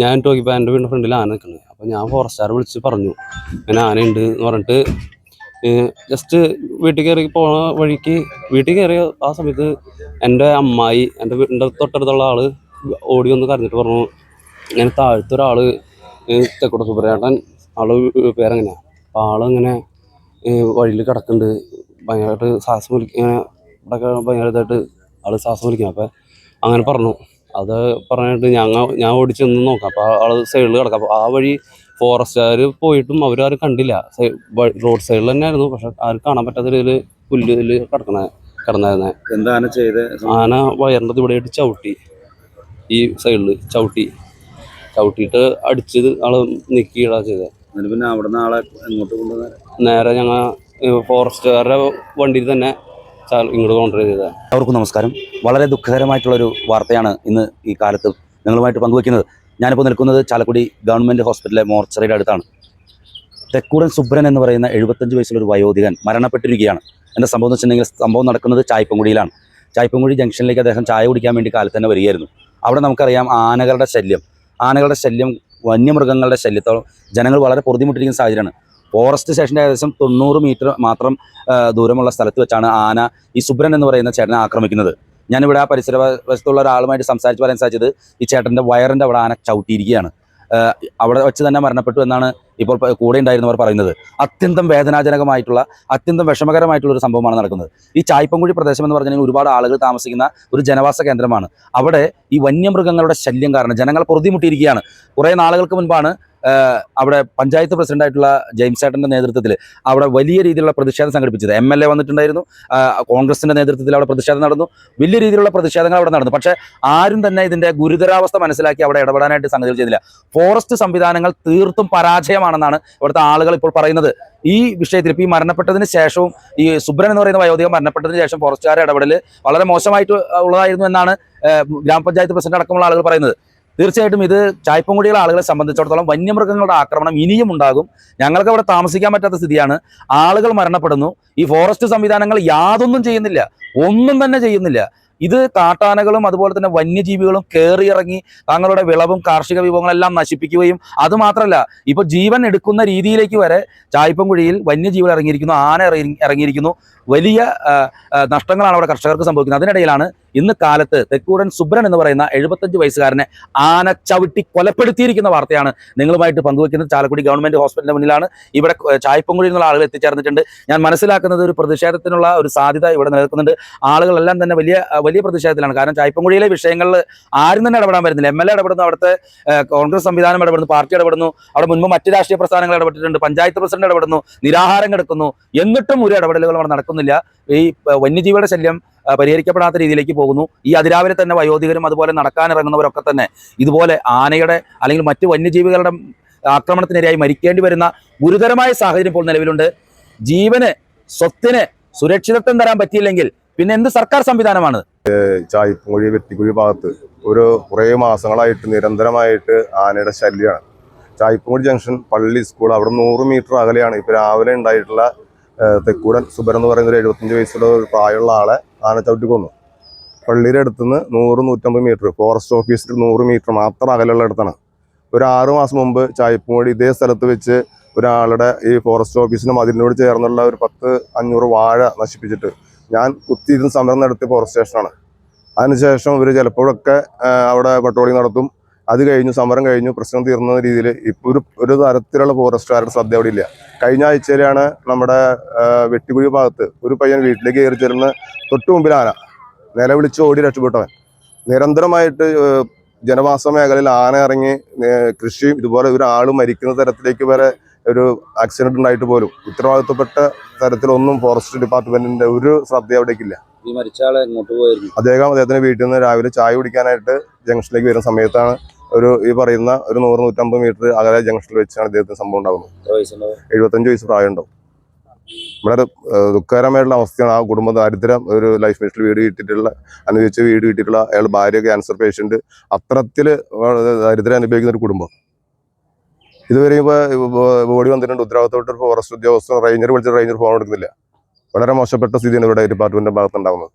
ഞാൻ നോക്കിയപ്പോൾ എൻ്റെ വീടിൻ്റെ ഫ്രണ്ടിൽ ആന നിൽക്കുന്നത്. അപ്പോൾ ഞാൻ ഫോറസ്റ്റുകാരെ വിളിച്ച് പറഞ്ഞു ഇങ്ങനെ ആനയുണ്ട് എന്ന് പറഞ്ഞിട്ട് ജസ്റ്റ് വീട്ടിൽ കയറി പോണ വഴിക്ക് വീട്ടിൽ കയറിയ ആ സമയത്ത് എൻ്റെ അമ്മായി എൻ്റെ വീടിൻ്റെ തൊട്ടടുത്തുള്ള ആൾ ഓടി വന്ന് കരഞ്ഞിട്ട് പറഞ്ഞു ഇങ്ങനെ താഴത്തൊരാൾ തെക്കുട സുബ്രഹ്മണ്യൻ ആള് പേരെങ്ങനെയാണ്. അപ്പോൾ ആളിങ്ങനെ വഴിയിൽ കിടക്കുന്നുണ്ട്, ഭയങ്കരമായിട്ട് ശ്വാസം വലിക്കുന്ന ഇവിടെയൊക്കെ ഭയങ്കര ഇതായിട്ട് ആൾ ശ്വാസം വലിക്കണം. അപ്പോൾ അങ്ങനെ പറഞ്ഞു. അത് പറഞ്ഞിട്ട് ഞാൻ ഓടിച്ച് നിന്ന് നോക്കാം. അപ്പോൾ ആൾ സൈഡിൽ കിടക്കാം. അപ്പോൾ ആ വഴി ഫോറസ്റ്റുകാർ പോയിട്ടും അവരാരും കണ്ടില്ല. റോഡ് സൈഡിൽ തന്നെ ആയിരുന്നു, പക്ഷെ ആരും കാണാൻ പറ്റാത്ത രീതിയിൽ പുല്ലിൽ കിടന്നായിരുന്നേ. എന്താണ് ചെയ്ത്? ആന വയറിൻ്റെ ഇവിടെയായിട്ട് ചവിട്ടി, ഈ സൈഡിൽ ചവിട്ടിയിട്ട് അടിച്ചത് ആള് നിൽക്കിയിടാ ചെയ്തത്. പിന്നെ അവിടെ നിന്ന് ആളെ എങ്ങോട്ട് കൊണ്ടുവന്നത്? നേരെ ഞങ്ങൾ ഫോറസ്റ്റുകാരുടെ വണ്ടിയിൽ തന്നെ ഇങ്ങോട്ട് കൊണ്ടുവരിക ചെയ്തത്. അവർക്കും നമസ്കാരം. വളരെ ദുഃഖകരമായിട്ടുള്ളൊരു വാർത്തയാണ് ഇന്ന് ഈ കാലത്ത് നിങ്ങളുമായിട്ട് പങ്കുവയ്ക്കുന്നത്. ഞാനിപ്പോൾ നിൽക്കുന്നത് ചാലക്കുടി ഗവൺമെൻറ് ഹോസ്പിറ്റലിലെ മോർച്ചറിയുടെ അടുത്താണ്. തെക്കൂടൻ സുബ്രൻ എന്ന് പറയുന്ന 75 വയസ്സുള്ളൊരു വയോധികൻ മരണപ്പെട്ടിരിക്കുകയാണ്. എന്താ സംഭവം എന്ന് വെച്ചിട്ടുണ്ടെങ്കിൽ സംഭവം നടക്കുന്നത് ചായപ്പൻകുടിയിലാണ്. ചായപ്പൻകുടി ജംഗ്ഷനിലേക്ക് അദ്ദേഹം ചായ കുടിക്കാൻ വേണ്ടി കാലത്ത് തന്നെ വരികയായിരുന്നു. അവിടെ നമുക്കറിയാം ആനകളുടെ ശല്യം, വന്യമൃഗങ്ങളുടെ ശല്യത്തോളം ജനങ്ങൾ വളരെ പൊറുതിമുട്ടിയിരിക്കുന്ന സാഹചര്യമാണ്. ഫോറസ്റ്റ് സ്റ്റേഷൻ്റെ ഏകദേശം 90 മീറ്റർ മാത്രം ദൂരമുള്ള സ്ഥലത്ത് വെച്ചാണ് ആന ഈ സുബ്രൻ എന്ന് പറയുന്ന ചേട്ടനെ ആക്രമിക്കുന്നത്. ഞാനിവിടെ ആ പരിസരവശത്തുള്ള ഒരാളുമായിട്ട് സംസാരിച്ച് പറയാൻ സാധിച്ചത് ഈ ചേട്ടൻ്റെ വയറിൻ്റെ അവിടെ ആന ചവിട്ടിയിരിക്കുകയാണ്. അവിടെ വെച്ച് തന്നെ മരണപ്പെട്ടു എന്നാണ് ഇപ്പോൾ കൂടെ ഉണ്ടായിരുന്നവർ പറയുന്നത്. അത്യന്തം വേദനാജനകമായിട്ടുള്ള, അത്യന്തം വിഷമകരമായിട്ടുള്ള ഒരു സംഭവമാണ് നടക്കുന്നത്. ഈ ചായപ്പൻകുഴി പ്രദേശം എന്ന് പറഞ്ഞാൽ ഒരുപാട് ആളുകൾ താമസിക്കുന്ന ഒരു ജനവാസ കേന്ദ്രമാണ്. അവിടെ ഈ വന്യമൃഗങ്ങളുടെ ശല്യം കാരണം ജനങ്ങൾ പൊറുതിമുട്ടിയിരിക്കുകയാണ്. കുറേ നാളുകൾക്ക് മുൻപാണ് അവിടെ പഞ്ചായത്ത് പ്രസിഡന്റായിട്ടുള്ള ജെയിംസ് ചേട്ടൻ്റെ നേതൃത്വത്തിൽ അവിടെ വലിയ രീതിയിലുള്ള പ്രതിഷേധം സംഘടിപ്പിച്ചത്. MLA വന്നിട്ടുണ്ടായിരുന്നു, കോൺഗ്രസിൻ്റെ നേതൃത്വത്തിൽ അവിടെ പ്രതിഷേധം നടന്നു, വലിയ രീതിയിലുള്ള പ്രതിഷേധങ്ങൾ അവിടെ നടന്നു. പക്ഷേ ആരും തന്നെ ഇതിൻ്റെ ഗുരുതരാവസ്ഥ മനസ്സിലാക്കി അവിടെ ഇടപെടാനായിട്ട് സംഗതികൾ ചെയ്തില്ല. ഫോറസ്റ്റ് സംവിധാനങ്ങൾ തീർത്തും പരാജയമാണെന്നാണ് ഇവിടുത്തെ ആളുകൾ ഇപ്പോൾ പറയുന്നത്. ഈ വിഷയത്തിൽ ഇപ്പോൾ ഈ മരണപ്പെട്ടതിന് ശേഷവും ഈ സുബ്രൻ എന്ന് പറയുന്ന വയോധികം മരണപ്പെട്ടതിന് ശേഷം ഫോറസ്റ്റുകാരുടെ ഇടപെടൽ വളരെ മോശമായിട്ട് ഉള്ളതായിരുന്നു എന്നാണ് ഗ്രാമപഞ്ചായത്ത് പ്രസിഡന്റ് അടക്കമുള്ള ആളുകൾ പറയുന്നത്. തീർച്ചയായിട്ടും ഇത് ചായപ്പൻകുടിയിലെ ആളുകളെ സംബന്ധിച്ചിടത്തോളം വന്യമൃഗങ്ങളുടെ ആക്രമണം ഇനിയും ഉണ്ടാകും. ഞങ്ങൾക്ക് അവിടെ താമസിക്കാൻ പറ്റാത്ത സ്ഥിതിയാണ്. ആളുകൾ മരണപ്പെടുന്നു. ഈ ഫോറസ്റ്റ് സംവിധാനങ്ങൾ യാതൊന്നും ചെയ്യുന്നില്ല, ഒന്നും തന്നെ ചെയ്യുന്നില്ല. ഇത് കാട്ടാനകളും അതുപോലെ തന്നെ വന്യജീവികളും കയറിയിറങ്ങി തങ്ങളുടെ വിളവും കാർഷിക വിഭവങ്ങളെല്ലാം നശിപ്പിക്കുകയും അതുമാത്രമല്ല ഇപ്പോൾ ജീവൻ എടുക്കുന്ന രീതിയിലേക്ക് വരെ ചായപ്പൻകുഴിയിൽ വന്യജീവികൾ ഇറങ്ങിയിരിക്കുന്നു, ആന ഇറങ്ങിയിരിക്കുന്നു. വലിയ നഷ്ടങ്ങളാണ് അവിടെ കർഷകർക്ക് സംഭവിക്കുന്നത്. അതിനിടയിലാണ് ഇന്ന് കാലത്ത് തെക്കൂടൻ സുബ്രൻ എന്ന് പറയുന്ന 75 വയസ്സുകാരനെ ആന ചവിട്ടി കൊലപ്പെടുത്തിയിരിക്കുന്ന വാർത്തയാണ് നിങ്ങളുമായിട്ട് പങ്കുവയ്ക്കുന്നത്. ചാലക്കുടി ഗവൺമെൻറ് ഹോസ്പിറ്റലിന് മുന്നിലാണ്. ഇവിടെ ചായപ്പൻകുഴിയിൽ നിന്നുള്ള ആളുകൾ എത്തിച്ചേർന്നിട്ടുണ്ട്. ഞാൻ മനസ്സിലാക്കുന്നത് ഒരു പ്രതിഷേധത്തിനുള്ള ഒരു സാധ്യത ഇവിടെ നിലനിൽക്കുന്നുണ്ട്. ആളുകളെല്ലാം തന്നെ വലിയ പ്രതിഷേധത്തിലാണ്. കാരണം ചായപ്പൻകുഴിയിലെ വിഷയങ്ങളിൽ ആരും തന്നെ ഇടപെടാൻ വരുന്നില്ല. MLA ഇടപെടുന്നു, അവിടുത്തെ കോൺഗ്രസ് സംവിധാനം ഇടപെടുന്നു, പാർട്ടി ഇടപെടുന്നു, അവിടെ മുൻപ് മറ്റ് രാഷ്ട്രീയ പ്രസ്ഥാനങ്ങൾ ഇടപെട്ടിട്ടുണ്ട്, പഞ്ചായത്ത് പ്രസിഡന്റ് ഇടപെടുന്നു, നിരാഹാരം കിടക്കുന്നു. എന്നിട്ടും ഒരു ഇടപെടലുകൾ അവിടെ നടക്കുന്നില്ല. ഈ വന്യജീവിയുടെ ശല്യം പരിഹരിക്കപ്പെടാത്ത രീതിയിലേക്ക് പോകുന്നു. ഈ അതിരാവിലെ തന്നെ വയോധികരും അതുപോലെ നടക്കാനിറങ്ങുന്നവരൊക്കെ തന്നെ ഇതുപോലെ ആനയുടെ അല്ലെങ്കിൽ മറ്റ് വന്യജീവികളുടെ ആക്രമണത്തിനിരയായി മരിക്കേണ്ടി വരുന്ന ഗുരുതരമായ സാഹചര്യം ഇപ്പോൾ നിലവിലുണ്ട്. ജീവന്, സ്വത്തിന് സുരക്ഷിതത്വം തരാൻ പറ്റിയില്ലെങ്കിൽ പിന്നെ എന്ത് സർക്കാർ സംവിധാനമാണ്? ചായപ്പൻകുഴി വെട്ടിക്കുഴി ഭാഗത്ത് കുറേ മാസങ്ങളായിട്ട് നിരന്തരമായിട്ട് ആനയുടെ ശല്യമാണ്. ചായപ്പൻകുഴി ജംഗ്ഷൻ പള്ളി സ്കൂൾ അവിടെ 100 മീറ്റർ അകലെയാണ് ഇപ്പോൾ രാവിലെ ഉണ്ടായിട്ടുള്ള തെക്കൂടൻ സുബ്രൻ എന്ന് പറയുന്ന ഒരു 75 വയസ്സുള്ള ഒരു പ്രായമുള്ള ആളെ ആന ചവിട്ടി കൊന്നു. പള്ളിയുടെ അടുത്തുനിന്ന് 100-150 മീറ്റർ, ഫോറസ്റ്റ് ഓഫീസിൽ 100 മീറ്റർ മാത്രം അകലെയുള്ള അടുത്താണ്. ഒരു 6 മാസം മുമ്പ് ചായപ്പൻകുഴി ഇതേ സ്ഥലത്ത് വെച്ച് ഒരാളുടെ ഈ ഫോറസ്റ്റ് ഓഫീസിന് മതിലിനോട് ചേർന്നുള്ള ഒരു 10-500 വാഴ നശിപ്പിച്ചിട്ട് ഞാൻ കുത്തിയിരുന്ന് സമരം നടത്തിയ ഫോറസ്റ്റ് സ്റ്റേഷനാണ്. അതിനുശേഷം ഇവർ ചിലപ്പോഴൊക്കെ അവിടെ പട്രോളിംഗ് നടത്തും. അത് കഴിഞ്ഞു, സമരം കഴിഞ്ഞു, പ്രശ്നം തീർന്ന രീതിയിൽ ഇപ്പോൾ ഒരു തരത്തിലുള്ള ഫോറസ്റ്റുകാരുടെ ശ്രദ്ധ അവിടെ ഇല്ല. കഴിഞ്ഞ ആഴ്ചയിലാണ് നമ്മുടെ വെട്ടിക്കുഴി ഭാഗത്ത് ഒരു പയ്യൻ വീട്ടിലേക്ക് കയറി ചേർന്ന് തൊട്ടു മുമ്പിൽ ആന നിലവിളിച്ച് ഓടി രക്ഷപ്പെട്ടവൻ. നിരന്തരമായിട്ട് ജനവാസ മേഖലയിൽ ആന ഇറങ്ങി കൃഷിയും ഇതുപോലെ ഒരാൾ മരിക്കുന്ന തരത്തിലേക്ക് വരെ ഒരു ആക്സിഡന്റ് ഉണ്ടായിട്ട് പോലും ഉത്തരവാദിത്വപ്പെട്ട തരത്തിലൊന്നും ഫോറസ്റ്റ് ഡിപ്പാർട്ട്മെന്റിന്റെ ഒരു ശ്രദ്ധ അവിടേക്കില്ല. ഈ മരിച്ച ആളെ എങ്ങോട്ട് പോയിരുന്നു? അദ്ദേഹത്തിന്റെ വീട്ടിൽ നിന്ന് രാവിലെ ചായ കുടിക്കാനായിട്ട് ജംഗ്ഷനിലേക്ക് വരുന്ന സമയത്താണ് ഈ പറയുന്ന ഒരു 100-150 മീറ്റർ അകലെ ജംഗ്ഷനിൽ വെച്ചാണ് അദ്ദേഹത്തിന് സംഭവം ഉണ്ടാകുന്നത്. 75 വയസ്സ് പ്രായമുണ്ടാവും. വളരെ ദുഃഖകരമായിട്ടുള്ള അവസ്ഥയാണ്. ആ കുടുംബം ദാരിദ്ര്യം, ഒരു ലൈഫ് മിഷനിൽ വീട് കിട്ടിയിട്ടുള്ള അനുഭവിച്ച വീട് കിട്ടിയിട്ടുള്ള അയാൾ ഭാര്യ ക്യാൻസർ പേഷ്യന്റ്, അത്തരത്തിൽ ദാരിദ്ര്യം അനുഭവിക്കുന്ന ഒരു കുടുംബം. ഇതുവരെ ബോഡി വന്നിട്ടുണ്ട്. ഉത്തരവാദിത്തപ്പെട്ട ഫോറസ്റ്റ് ഉദ്യോഗസ്ഥർ റേഞ്ചർ വിളിച്ചിട്ട് റേഞ്ചർ ഫോൺ എടുക്കുന്നില്ല. വളരെ മോശപ്പെട്ട സ്ഥിതിയാണ് ഇവിടെ ഡിപ്പാർട്ട്മെന്റിന്റെ ഭാഗത്തുണ്ടാകുന്നത്.